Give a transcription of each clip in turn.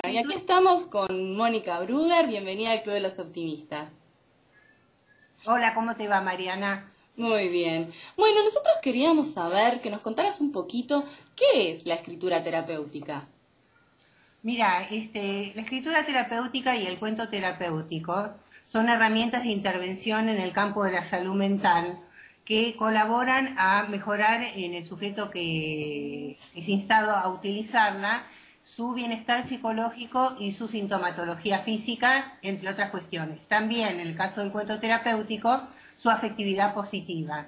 Y aquí estamos con Mónica Bruder, bienvenida al Club de los Optimistas. Hola, ¿cómo te va, Mariana? Muy bien. Bueno, nosotros queríamos saber, que nos contaras un poquito, ¿qué es la escritura terapéutica? Mira, la escritura terapéutica y el cuento terapéutico son herramientas de intervención en el campo de la salud mental que colaboran a mejorar en el sujeto que es instado a utilizarla su bienestar psicológico y su sintomatología física, entre otras cuestiones. También, en el caso del cuento terapéutico, su afectividad positiva.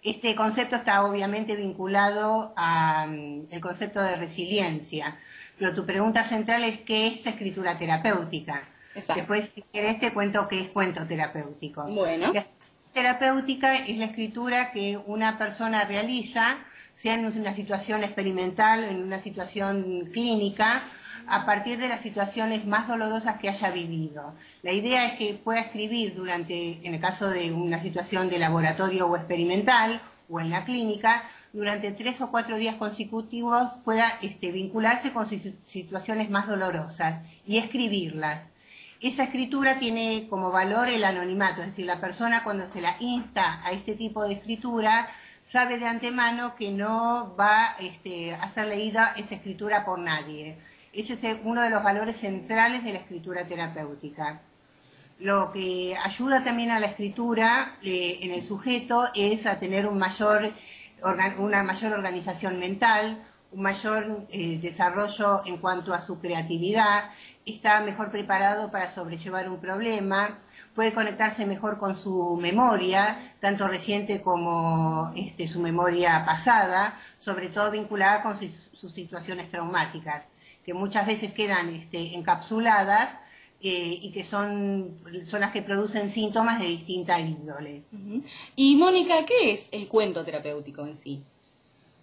Este concepto está obviamente vinculado al concepto de resiliencia, pero tu pregunta central es ¿qué es escritura terapéutica? Exacto. Después, si querés, te cuento qué es cuento terapéutico. Bueno. La escritura terapéutica es la escritura que una persona realiza, sea en una situación experimental, en una situación clínica, a partir de las situaciones más dolorosas que haya vivido. La idea es que pueda escribir en el caso de una situación de laboratorio o experimental, o en la clínica, durante 3 o 4 días consecutivos pueda vincularse con sus situaciones más dolorosas y escribirlas. Esa escritura tiene como valor el anonimato, es decir, la persona cuando se la insta a este tipo de escritura sabe de antemano que no va a ser leída esa escritura por nadie. Ese es uno de los valores centrales de la escritura terapéutica. Lo que ayuda también a la escritura en el sujeto es a tener una mayor organización mental, un mayor desarrollo en cuanto a su creatividad, está mejor preparado para sobrellevar un problema, puede conectarse mejor con su memoria, tanto reciente como su memoria pasada, sobre todo vinculada con sus situaciones traumáticas, que muchas veces quedan encapsuladas y que son las que producen síntomas de distinta índole. Y Mónica, ¿qué es el cuento terapéutico en sí?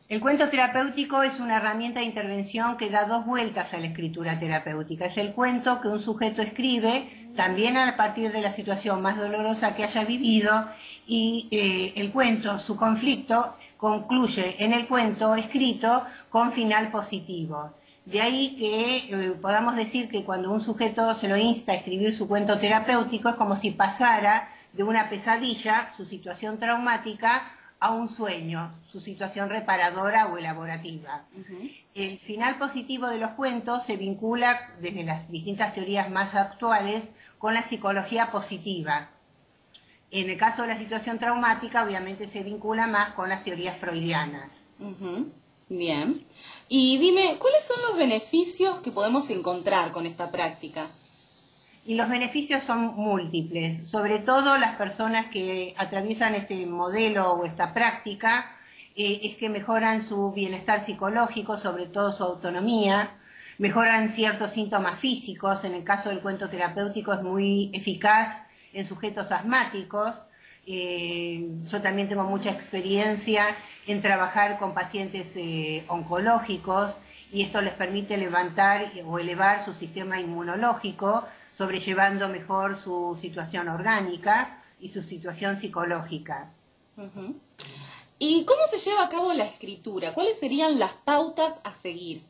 El cuento terapéutico es una herramienta de intervención que da 2 vueltas a la escritura terapéutica. Es el cuento que un sujeto escribe, también a partir de la situación más dolorosa que haya vivido, y el cuento, su conflicto, concluye en el cuento escrito con final positivo. De ahí que podamos decir que cuando un sujeto se lo insta a escribir su cuento terapéutico es como si pasara de una pesadilla, su situación traumática, a un sueño, su situación reparadora o elaborativa. El final positivo de los cuentos se vincula desde las distintas teorías más actuales con la psicología positiva. En el caso de la situación traumática, obviamente se vincula más con las teorías freudianas. Bien. Y dime, ¿cuáles son los beneficios que podemos encontrar con esta práctica? Y los beneficios son múltiples, sobre todo las personas que atraviesan este modelo o esta práctica, es que mejoran su bienestar psicológico, sobre todo su autonomía, mejoran ciertos síntomas físicos, en el caso del cuento terapéutico es muy eficaz en sujetos asmáticos. Yo también tengo mucha experiencia en trabajar con pacientes oncológicos y esto les permite levantar o elevar su sistema inmunológico, sobrellevando mejor su situación orgánica y su situación psicológica. ¿Y cómo se lleva a cabo la escritura? ¿Cuáles serían las pautas a seguir?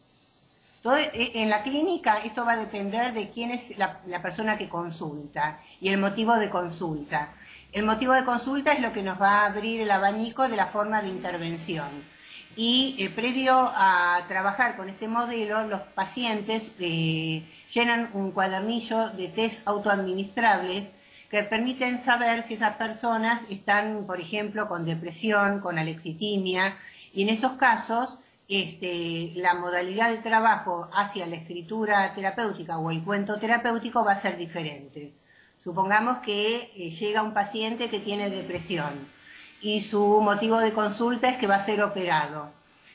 En la clínica esto va a depender de quién es la persona que consulta y el motivo de consulta. El motivo de consulta es lo que nos va a abrir el abanico de la forma de intervención. Y previo a trabajar con este modelo, los pacientes llenan un cuadernillo de test autoadministrables que permiten saber si esas personas están, por ejemplo, con depresión, con alexitimia, y en esos casos la modalidad de trabajo hacia la escritura terapéutica o el cuento terapéutico va a ser diferente. Supongamos que llega un paciente que tiene depresión y su motivo de consulta es que va a ser operado.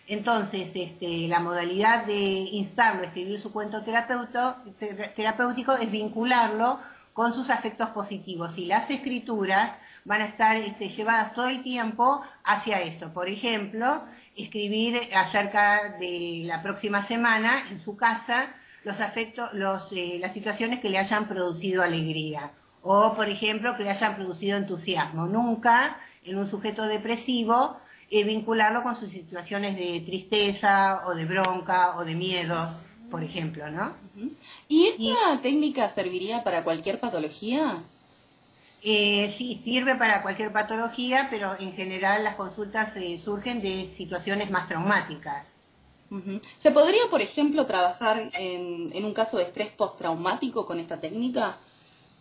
Entonces, la modalidad de instarlo a escribir su cuento terapéutico es vincularlo con sus afectos positivos. Y las escrituras van a estar llevadas todo el tiempo hacia esto. Por ejemplo, escribir acerca de la próxima semana en su casa los afectos, las situaciones que le hayan producido alegría. O, por ejemplo, que le hayan producido entusiasmo. Nunca en un sujeto depresivo vincularlo con sus situaciones de tristeza o de bronca o de miedo. por ejemplo, ¿no? ¿Y esta técnica serviría para cualquier patología? Sí, sirve para cualquier patología, pero en general las consultas surgen de situaciones más traumáticas. ¿Se podría, por ejemplo, trabajar en un caso de estrés postraumático con esta técnica?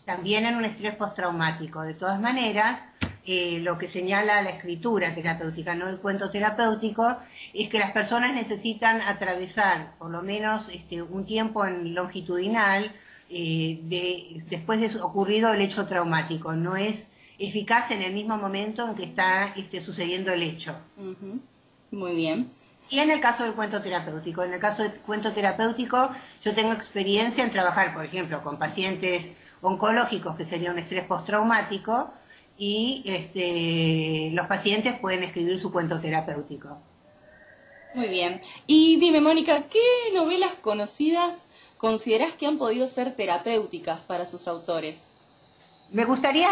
También en un estrés postraumático. De todas maneras, lo que señala la escritura terapéutica, no el cuento terapéutico, es que las personas necesitan atravesar por lo menos un tiempo longitudinal después de ocurrido el hecho traumático. No es eficaz en el mismo momento en que está sucediendo el hecho. Muy bien. Y en el caso del cuento terapéutico, yo tengo experiencia en trabajar, por ejemplo, con pacientes oncológicos, que sería un estrés postraumático, y los pacientes pueden escribir su cuento terapéutico. Muy bien. Y dime, Mónica, ¿qué novelas conocidas considerás que han podido ser terapéuticas para sus autores? Me gustaría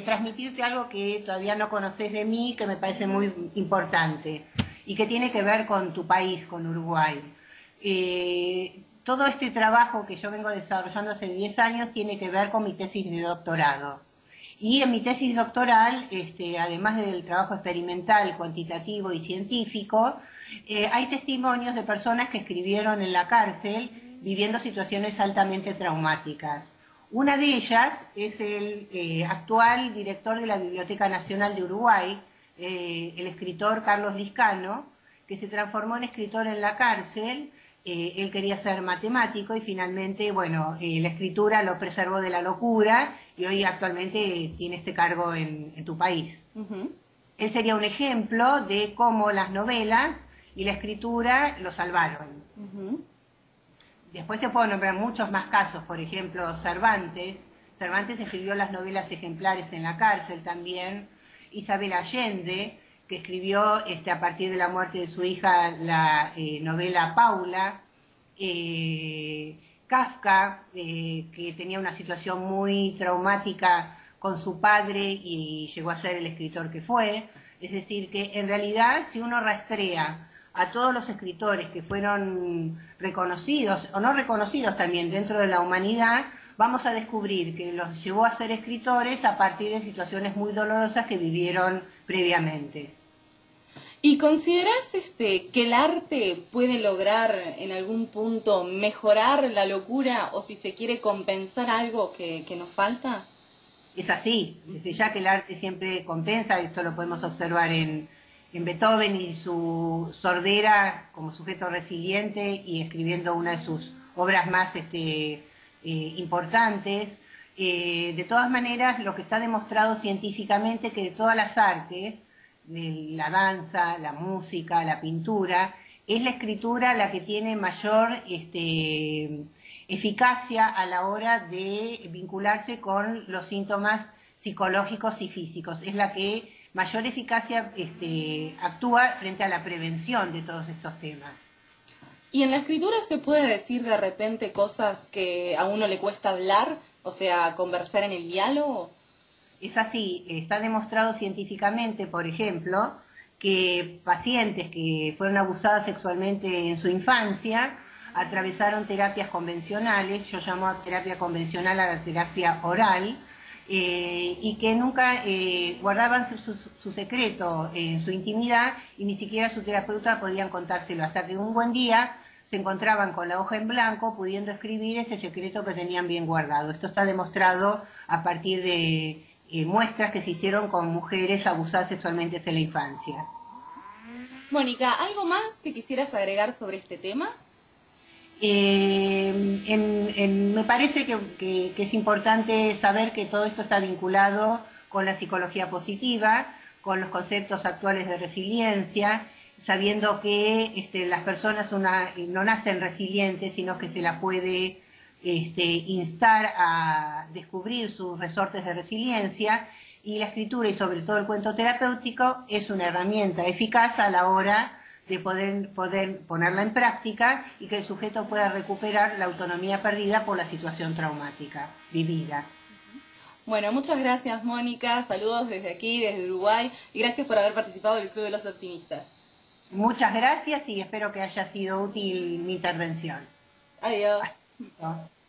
transmitirte algo que todavía no conoces de mí, que me parece muy importante, y que tiene que ver con tu país, con Uruguay. Todo este trabajo que yo vengo desarrollando hace 10 años tiene que ver con mi tesis de doctorado. Y en mi tesis doctoral, además del trabajo experimental, cuantitativo y científico, hay testimonios de personas que escribieron en la cárcel viviendo situaciones altamente traumáticas. Una de ellas es el actual director de la Biblioteca Nacional de Uruguay, el escritor Carlos Liscano, que se transformó en escritor en la cárcel. Él quería ser matemático y finalmente, bueno, la escritura lo preservó de la locura y hoy actualmente tiene este cargo en tu país. Él sería un ejemplo de cómo las novelas y la escritura lo salvaron. Después se pueden nombrar muchos más casos, por ejemplo, Cervantes. Cervantes escribió las novelas ejemplares en la cárcel también. Isabel Allende, que escribió a partir de la muerte de su hija la novela Paula. Kafka, que tenía una situación muy traumática con su padre y llegó a ser el escritor que fue. Es decir, que en realidad si uno rastrea a todos los escritores que fueron reconocidos o no reconocidos también dentro de la humanidad, vamos a descubrir que los llevó a ser escritores a partir de situaciones muy dolorosas que vivieron previamente. ¿Y considerás que el arte puede lograr en algún punto mejorar la locura o si se quiere compensar algo que nos falta? Es así, desde ya que el arte siempre compensa, esto lo podemos observar en Beethoven y su sordera como sujeto resiliente y escribiendo una de sus obras más importantes. De todas maneras, lo que está demostrado científicamente que de todas las artes, de la danza, la música, la pintura, es la escritura la que tiene mayor eficacia a la hora de vincularse con los síntomas psicológicos y físicos. Es la que mayor eficacia actúa frente a la prevención de todos estos temas. ¿Y en la escritura se puede decir de repente cosas que a uno le cuesta hablar, o sea, conversar en el diálogo? Es así, está demostrado científicamente, por ejemplo, que pacientes que fueron abusadas sexualmente en su infancia atravesaron terapias convencionales, yo llamo terapia convencional a la terapia oral, y que nunca guardaban su secreto en su intimidad y ni siquiera su terapeuta podían contárselo, hasta que un buen día se encontraban con la hoja en blanco pudiendo escribir ese secreto que tenían bien guardado. Esto está demostrado a partir de muestras que se hicieron con mujeres abusadas sexualmente en la infancia. Mónica, ¿algo más que quisieras agregar sobre este tema? Me parece que es importante saber que todo esto está vinculado con la psicología positiva, con los conceptos actuales de resiliencia, sabiendo que las personas no nacen resilientes, sino que se las puede instar a descubrir sus resortes de resiliencia, y la escritura y sobre todo el cuento terapéutico es una herramienta eficaz a la hora de poder ponerla en práctica y que el sujeto pueda recuperar la autonomía perdida por la situación traumática vivida. Bueno, muchas gracias, Mónica. Saludos desde aquí, desde Uruguay, y gracias por haber participado del Club de los Optimistas. Muchas gracias y espero que haya sido útil mi intervención. Adiós. Adiós.